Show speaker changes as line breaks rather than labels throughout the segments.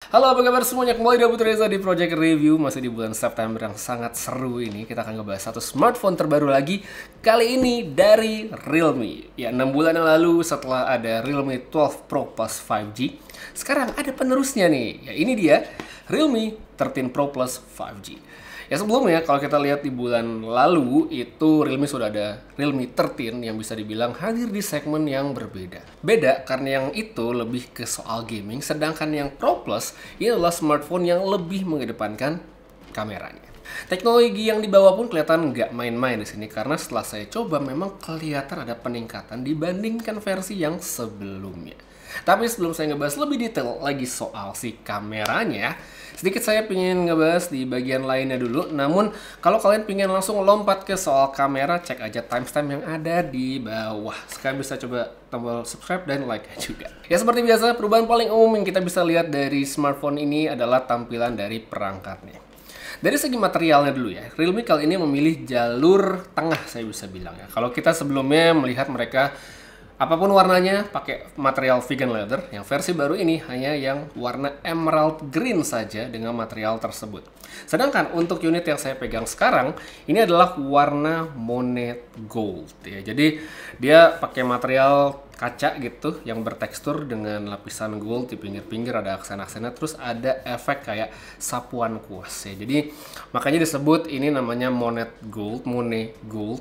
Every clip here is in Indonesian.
Halo, apa kabar semuanya? Kembali dengan Reza di Project Review. Masih di bulan September yang sangat seru ini. Kita akan ngebahas satu smartphone terbaru lagi. Kali ini dari Realme. Ya, 6 bulan yang lalu setelah ada Realme 12 Pro Plus 5G, sekarang ada penerusnya nih. Ya, ini dia Realme 13 Pro Plus 5G. Ya, sebelumnya kalau kita lihat di bulan lalu itu Realme sudah ada Realme 13 yang bisa dibilang hadir di segmen yang berbeda. Beda karena yang itu lebih ke soal gaming, sedangkan yang Pro Plus ini adalah smartphone yang lebih mengedepankan kameranya. Teknologi yang dibawa pun kelihatan nggak main-main di sini karena setelah saya coba memang kelihatan ada peningkatan dibandingkan versi yang sebelumnya. Tapi sebelum saya ngebahas lebih detail lagi soal si kameranya, sedikit saya ingin ngebahas di bagian lainnya dulu. Namun, kalau kalian ingin langsung lompat ke soal kamera, cek aja timestamp yang ada di bawah. Sekarang bisa coba tombol subscribe dan like juga. Ya, seperti biasa, perubahan paling umum yang kita bisa lihat dari smartphone ini adalah tampilan dari perangkatnya. Dari segi materialnya dulu ya, Realme kali ini memilih jalur tengah saya bisa bilang ya. Kalau kita sebelumnya melihat mereka apapun warnanya pakai material vegan leather, yang versi baru ini hanya yang warna emerald green saja dengan material tersebut. Sedangkan untuk unit yang saya pegang sekarang, ini adalah warna monet gold ya. Jadi dia pakai material kaca gitu yang bertekstur dengan lapisan gold di pinggir-pinggir, ada aksen-aksennya, terus ada efek kayak sapuan kuas ya. Jadi makanya disebut ini namanya monet gold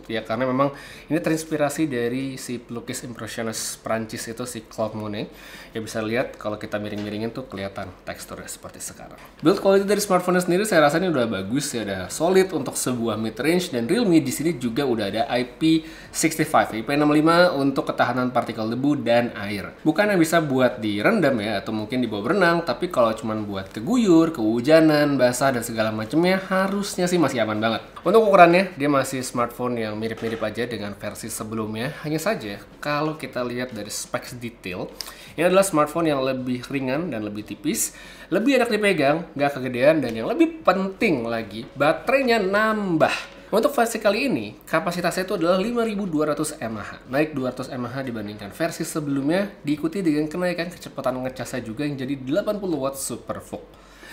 ya, karena memang ini terinspirasi dari si pelukis impresionis Prancis itu, si Claude Monet. Ya bisa lihat kalau kita miring-miringin tuh kelihatan teksturnya seperti sekarang. Build quality dari smartphone sendiri saya rasa ini udah bagus ya, udah solid untuk sebuah mid range, dan Realme di sini juga udah ada IP65 untuk ketahanan partikel debu dan air. Bukan yang bisa buat direndam ya, atau mungkin dibawa berenang, tapi kalau cuma buat keguyur, kehujanan, basah, dan segala macamnya harusnya sih masih aman banget. Untuk ukurannya, dia masih smartphone yang mirip-mirip aja dengan versi sebelumnya. Hanya saja, kalau kita lihat dari specs detail, ini adalah smartphone yang lebih ringan dan lebih tipis, lebih enak dipegang, nggak kegedean, dan yang lebih penting lagi, baterainya nambah. Untuk versi kali ini, kapasitasnya itu adalah 5200 mAh, naik 200 mAh dibandingkan versi sebelumnya, diikuti dengan kenaikan kecepatan ngecasnya juga yang jadi 80 watt super VOOC.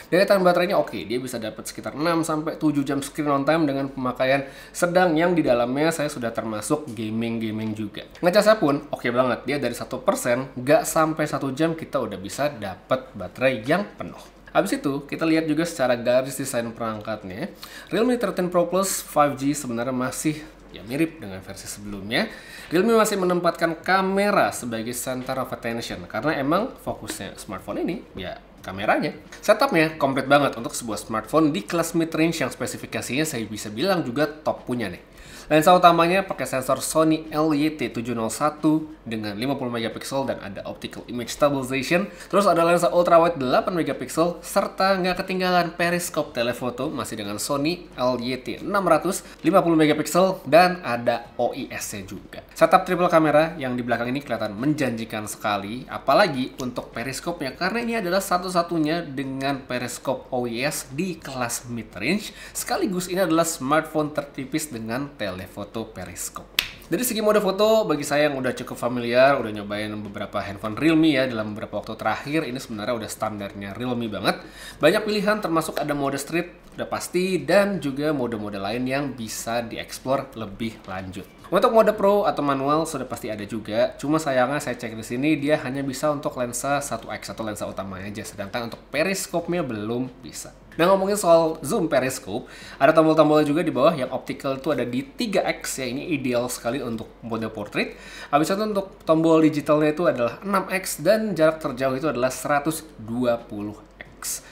Daya tahan baterainya oke, dia bisa dapat sekitar 6-7 jam screen on time dengan pemakaian sedang yang di dalamnya saya sudah termasuk gaming juga. Ngecasnya pun oke banget, dia dari 1%, nggak sampai 1 jam kita udah bisa dapat baterai yang penuh. Habis itu, kita lihat juga secara garis desain perangkatnya. Realme 13 Pro Plus 5G sebenarnya masih ya mirip dengan versi sebelumnya. Realme masih menempatkan kamera sebagai center of attention karena emang fokusnya smartphone ini ya kameranya. Setupnya komplit banget untuk sebuah smartphone di kelas mid-range yang spesifikasinya saya bisa bilang juga top punya nih. Lensa utamanya pakai sensor Sony LYT701 dengan 50 megapiksel dan ada optical image stabilization. Terus ada lensa ultrawide 8 megapiksel serta nggak ketinggalan periskop telefoto masih dengan Sony LYT600 50 megapiksel dan ada OIS-nya juga. Setup triple kamera yang di belakang ini kelihatan menjanjikan sekali, apalagi untuk periskopnya karena ini adalah satu-satunya dengan periskop OIS di kelas mid-range. Sekaligus ini adalah smartphone tertipis dengan telefoto periskop. Dari segi mode foto, bagi saya yang udah cukup familiar, udah nyobain beberapa handphone Realme ya dalam beberapa waktu terakhir, ini sebenarnya udah standarnya Realme banget. Banyak pilihan termasuk ada mode street, udah pasti, dan juga mode-mode lain yang bisa dieksplor lebih lanjut. Untuk mode pro atau manual sudah pasti ada juga, cuma sayangnya saya cek di sini dia hanya bisa untuk lensa 1x atau lensa utama aja, sedangkan untuk periskopnya belum bisa. Nah, ngomongin soal zoom periskop, ada tombol-tombolnya juga di bawah yang optical itu ada di 3x ya, ini ideal sekali untuk mode portrait. Habis itu untuk tombol digitalnya itu adalah 6x dan jarak terjauh itu adalah 120x.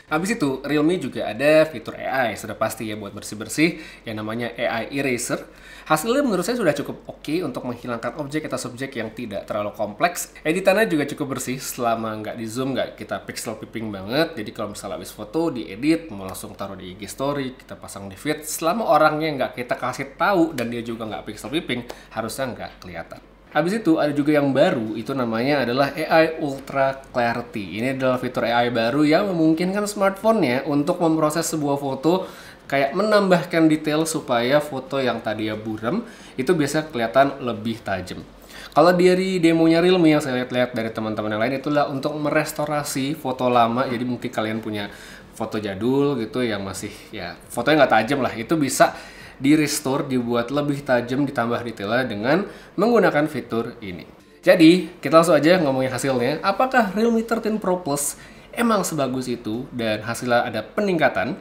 Habis itu Realme juga ada fitur AI, sudah pasti ya buat bersih-bersih yang namanya AI Eraser. Hasilnya menurut saya sudah cukup oke untuk menghilangkan objek atau subjek yang tidak terlalu kompleks. Editannya juga cukup bersih selama nggak di zoom, nggak kita pixel peeping banget. Jadi kalau misalnya habis foto diedit, mau langsung taruh di IG story, kita pasang di feed, selama orangnya nggak kita kasih tahu dan dia juga nggak pixel peeping, harusnya nggak kelihatan. Habis itu ada juga yang baru, itu namanya adalah AI Ultra Clarity. Ini adalah fitur AI baru yang memungkinkan smartphone-nya untuk memproses sebuah foto, kayak menambahkan detail supaya foto yang tadinya buram itu bisa kelihatan lebih tajam. Kalau dari demonya Realme yang saya lihat-lihat dari teman-teman yang lain itulah untuk merestorasi foto lama. Jadi mungkin kalian punya foto jadul gitu yang masih ya fotonya nggak tajam lah, itu bisa di restore, dibuat lebih tajam, ditambah detailnya dengan menggunakan fitur ini. Jadi kita langsung aja ngomongin hasilnya. Apakah Realme 13 Pro Plus emang sebagus itu dan hasilnya ada peningkatan?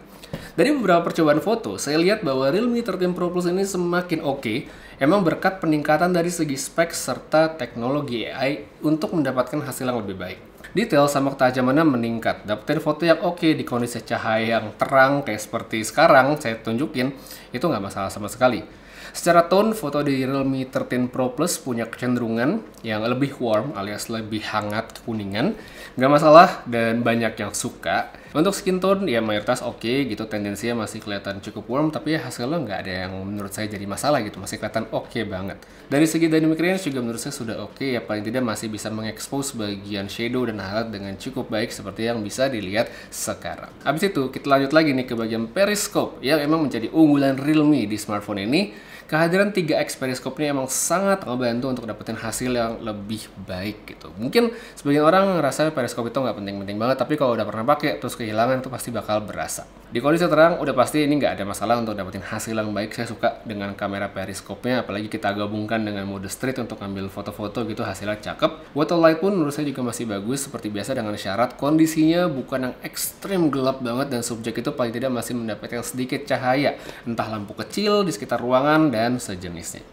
Dari beberapa percobaan foto, saya lihat bahwa Realme 13 Pro Plus ini semakin oke, emang berkat peningkatan dari segi spek serta teknologi AI untuk mendapatkan hasil yang lebih baik. Detail sama ketajamannya meningkat, dapetin foto yang oke di kondisi cahaya yang terang kayak seperti sekarang saya tunjukin, itu nggak masalah sama sekali. Secara tone, foto di Realme 13 Pro Plus punya kecenderungan yang lebih warm alias lebih hangat kekuningan. Nggak masalah dan banyak yang suka. Untuk skin tone ya mayoritas oke gitu, tendensinya masih kelihatan cukup warm, tapi ya hasilnya nggak ada yang menurut saya jadi masalah gitu, masih kelihatan oke banget. Dari segi dynamic range juga menurut saya sudah oke, ya paling tidak masih bisa mengekspos bagian shadow dan highlight dengan cukup baik seperti yang bisa dilihat sekarang. Habis itu kita lanjut lagi nih ke bagian periscope yang emang menjadi unggulan Realme di smartphone ini. Kehadiran 3x periskop ini emang sangat ngebantu untuk dapetin hasil yang lebih baik gitu. Mungkin sebagian orang ngerasa periskop itu nggak penting-penting banget, tapi kalau udah pernah pakai terus kehilangan itu pasti bakal berasa. Di kondisi terang udah pasti ini nggak ada masalah untuk dapetin hasil yang baik. Saya suka dengan kamera periskopnya, apalagi kita gabungkan dengan mode street untuk ambil foto-foto gitu, hasilnya cakep. Water light pun menurut saya juga masih bagus, seperti biasa dengan syarat kondisinya bukan yang ekstrim gelap banget dan subjek itu paling tidak masih mendapatkan sedikit cahaya, entah lampu kecil di sekitar ruangan dan sejenisnya.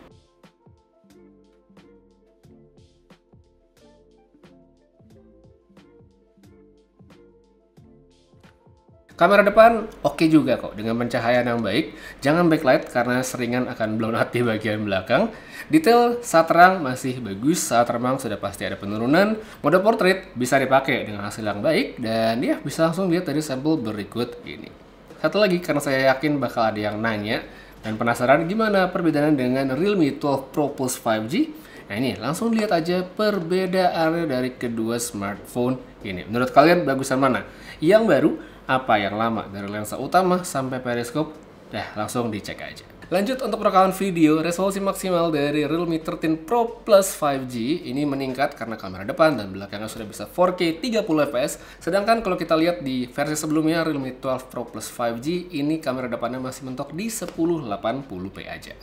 Kamera depan oke juga kok, dengan pencahayaan yang baik. Jangan backlight karena seringan akan blown out di bagian belakang. Detail saat terang masih bagus, saat terang sudah pasti ada penurunan. Mode portrait bisa dipakai dengan hasil yang baik, dan ya bisa langsung lihat dari sampel berikut ini. Satu lagi, karena saya yakin bakal ada yang nanya dan penasaran gimana perbedaan dengan Realme 12 Pro Plus 5G. Nah ini, langsung lihat aja perbedaannya dari kedua smartphone ini. Menurut kalian bagusan mana? Yang baru apa yang lama? Dari lensa utama sampai periskop? Dah, langsung dicek aja. Lanjut untuk rekaman video, resolusi maksimal dari Realme 13 Pro Plus 5G ini meningkat karena kamera depan dan belakangnya sudah bisa 4K 30 fps. Sedangkan kalau kita lihat di versi sebelumnya Realme 12 Pro Plus 5G ini kamera depannya masih mentok di 1080p aja.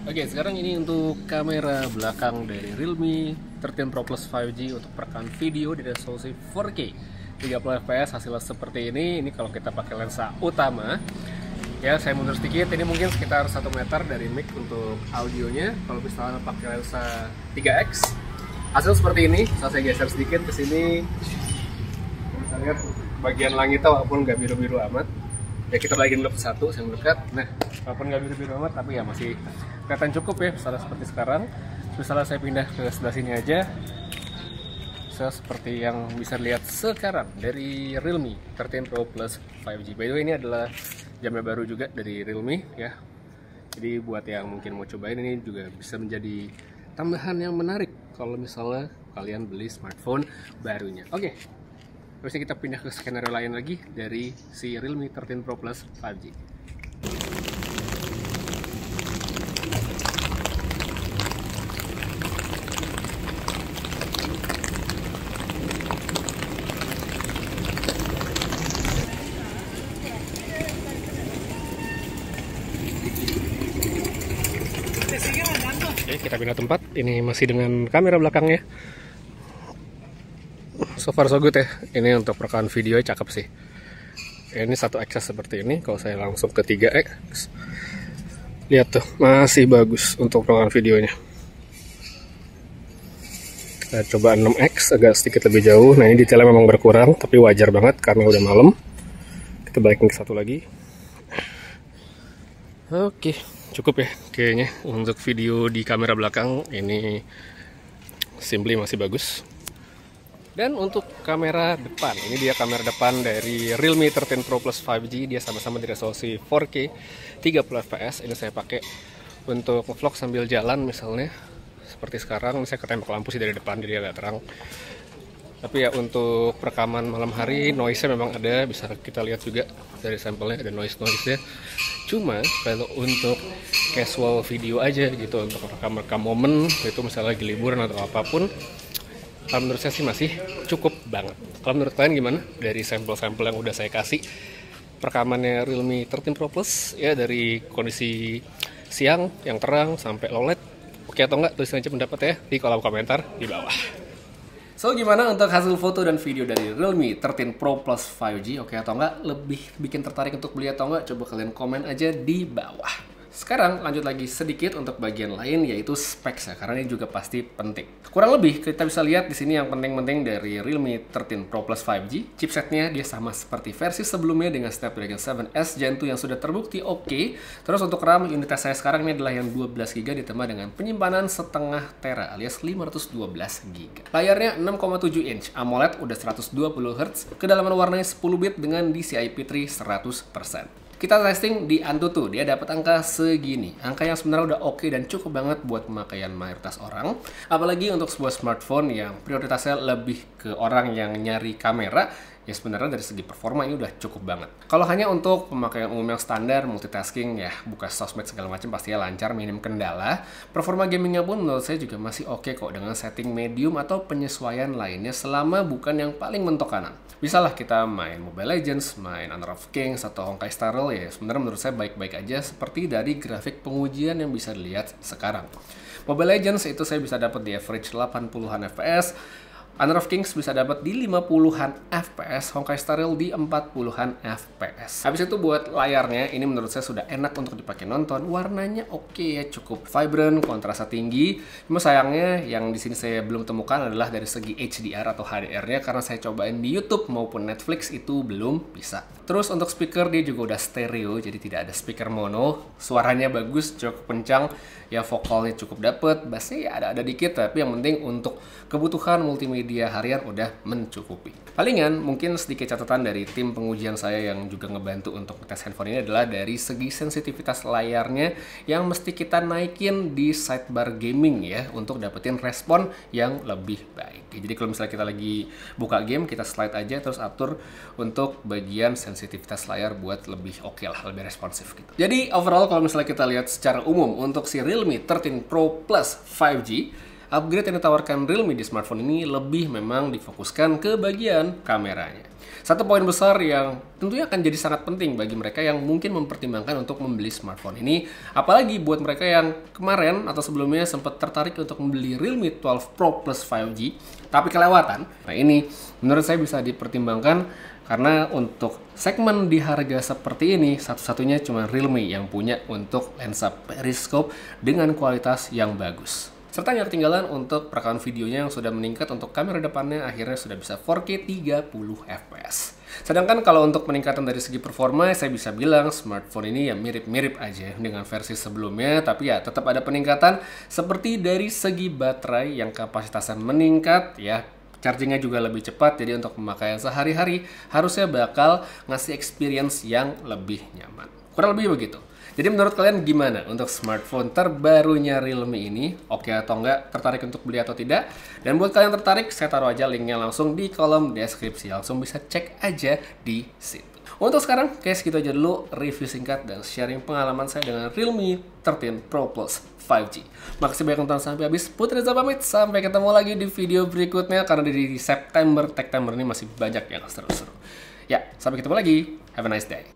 Oke, sekarang ini untuk kamera belakang dari Realme 13 Pro Plus 5G untuk perekaman video di resolusi 4K 30 fps, hasilnya seperti ini. Ini kalau kita pakai lensa utama. Ya, saya mundur sedikit, ini mungkin sekitar 1 meter dari mic untuk audionya. Kalau misalnya pakai lensa 3x, hasil seperti ini. Saya geser sedikit ke sini, bisa lihat bagian langitnya walaupun nggak biru-biru amat. Ya kita balikin dulu ke satu, saya mendekat. Nah, walaupun nggak biru-biru amat, tapi ya masih kelihatan cukup ya, misalnya seperti sekarang. Misalnya saya pindah ke sebelah sini aja, seperti yang bisa lihat sekarang dari Realme 13 Pro Plus 5G. By the way, ini adalah jamnya baru juga dari Realme ya. Jadi buat yang mungkin mau cobain, ini juga bisa menjadi tambahan yang menarik kalau misalnya kalian beli smartphone barunya. Oke. Terus kita pindah ke skenario lain lagi dari si Realme 13 Pro Plus 5G. Oke, kita pindah tempat. Ini masih dengan kamera belakangnya. So far so good ya. Ini untuk rekaman video cakep sih. Ini satu akses seperti ini. Kalau saya langsung ke 3x, lihat tuh, masih bagus untuk rekaman videonya. Kita coba 6x, agak sedikit lebih jauh. Nah ini detailnya memang berkurang, tapi wajar banget karena udah malam. Kita balikin ke satu lagi. Oke, cukup ya kayaknya untuk video di kamera belakang ini. Simply masih bagus. Dan untuk kamera depan, ini dia kamera depan dari Realme 13 Pro Plus 5G. Dia sama-sama di resolusi 4K 30 fps. Ini saya pakai untuk vlog sambil jalan misalnya, seperti sekarang. Ini saya ketembak lampu sih dari depan, jadi agak terang. Tapi ya untuk rekaman malam hari noise-nya memang ada, bisa kita lihat juga dari sampelnya ada noise-nya. Cuma kalau untuk casual video aja gitu, untuk rekam-rekam momen itu misalnya lagi liburan atau apapun, kalau menurut saya sih masih cukup banget. Kalau menurut kalian gimana? Dari sampel-sampel yang udah saya kasih, rekamannya Realme 13 Pro Plus ya, dari kondisi siang yang terang sampai low light, oke atau enggak? Tulisin aja pendapat ya di kolom komentar di bawah. So, gimana untuk hasil foto dan video dari Realme 13 Pro Plus 5G? Oke atau enggak? Lebih bikin tertarik untuk beli atau enggak? Coba kalian komen aja di bawah. Sekarang lanjut lagi sedikit untuk bagian lain, yaitu specs ya, karena ini juga pasti penting. Kurang lebih kita bisa lihat di sini yang penting-penting dari Realme 13 Pro Plus 5G. Chipsetnya dia sama seperti versi sebelumnya dengan Snapdragon 7S Gen 2 yang sudah terbukti oke. Terus untuk RAM, unit saya sekarang ini adalah yang 12GB ditambah dengan penyimpanan setengah tera alias 512GB. Layarnya 6,7 inch AMOLED, udah 120Hz, kedalaman warnanya 10 bit dengan DCI P3 100%. Kita testing di Antutu, dia dapat angka segini. Angka yang sebenarnya udah oke dan cukup banget buat pemakaian mayoritas orang. Apalagi untuk sebuah smartphone yang prioritasnya lebih ke orang yang nyari kamera, ya sebenarnya dari segi performa ini udah cukup banget. Kalau hanya untuk pemakaian umum yang standar, multitasking, ya buka sosmed segala macam pastinya lancar, minim kendala. Performa gamingnya pun menurut saya juga masih oke kok dengan setting medium atau penyesuaian lainnya selama bukan yang paling mentok kanan. Bisalah kita main Mobile Legends, main Honor of Kings, atau Honkai Star Rail, ya sebenarnya menurut saya baik-baik aja seperti dari grafik pengujian yang bisa dilihat sekarang. Mobile Legends itu saya bisa dapat di average 80-an FPS, Honor of Kings bisa dapat di 50-an FPS, Honkai Star Rail di 40-an FPS. Habis itu buat layarnya, ini menurut saya sudah enak untuk dipakai nonton. Warnanya oke ya, cukup vibrant, kontrasnya tinggi. Cuma sayangnya yang di sini saya belum temukan adalah dari segi HDR atau HDR-nya, karena saya cobain di YouTube maupun Netflix itu belum bisa. Terus untuk speaker dia juga udah stereo, jadi tidak ada speaker mono. Suaranya bagus, cukup kencang, ya vokalnya cukup dapet, bassnya ya ada dikit, tapi yang penting untuk kebutuhan multimedia harian udah mencukupi. Palingan mungkin sedikit catatan dari tim pengujian saya yang juga ngebantu untuk tes handphone ini adalah dari segi sensitivitas layarnya yang mesti kita naikin di sidebar gaming ya, untuk dapetin respon yang lebih baik. Jadi kalau misalnya kita lagi buka game, kita slide aja terus atur untuk bagian sensitivitas layar buat lebih oke lah, lebih responsif gitu. Jadi overall kalau misalnya kita lihat secara umum untuk si Realme 13 Pro Plus 5G, upgrade yang ditawarkan Realme di smartphone ini lebih memang difokuskan ke bagian kameranya. Satu poin besar yang tentunya akan jadi sangat penting bagi mereka yang mungkin mempertimbangkan untuk membeli smartphone ini, apalagi buat mereka yang kemarin atau sebelumnya sempat tertarik untuk membeli Realme 12 Pro Plus 5G, tapi kelewatan. Nah ini menurut saya bisa dipertimbangkan, karena untuk segmen di harga seperti ini, satu-satunya cuma Realme yang punya untuk lensa periscope dengan kualitas yang bagus. Serta nggak ketinggalan untuk perekaman videonya yang sudah meningkat untuk kamera depannya akhirnya sudah bisa 4K 30 fps. Sedangkan kalau untuk peningkatan dari segi performa, saya bisa bilang smartphone ini ya mirip-mirip aja dengan versi sebelumnya, tapi ya tetap ada peningkatan seperti dari segi baterai yang kapasitasnya meningkat ya. Chargingnya juga lebih cepat, jadi untuk pemakaian sehari-hari harusnya bakal ngasih experience yang lebih nyaman. Kurang lebih begitu. Jadi menurut kalian gimana untuk smartphone terbarunya Realme ini? Oke atau enggak? Tertarik untuk beli atau tidak? Dan buat kalian tertarik, saya taruh aja linknya langsung di kolom deskripsi. Langsung bisa cek aja di situ. Untuk sekarang, guys, gitu aja dulu review singkat dan sharing pengalaman saya dengan Realme 13 Pro Plus 5G. Makasih banyak nonton sampai habis. Putri Reza pamit. Sampai ketemu lagi di video berikutnya, karena di September ini masih banyak yang seru-seru. Ya, sampai ketemu lagi. Have a nice day.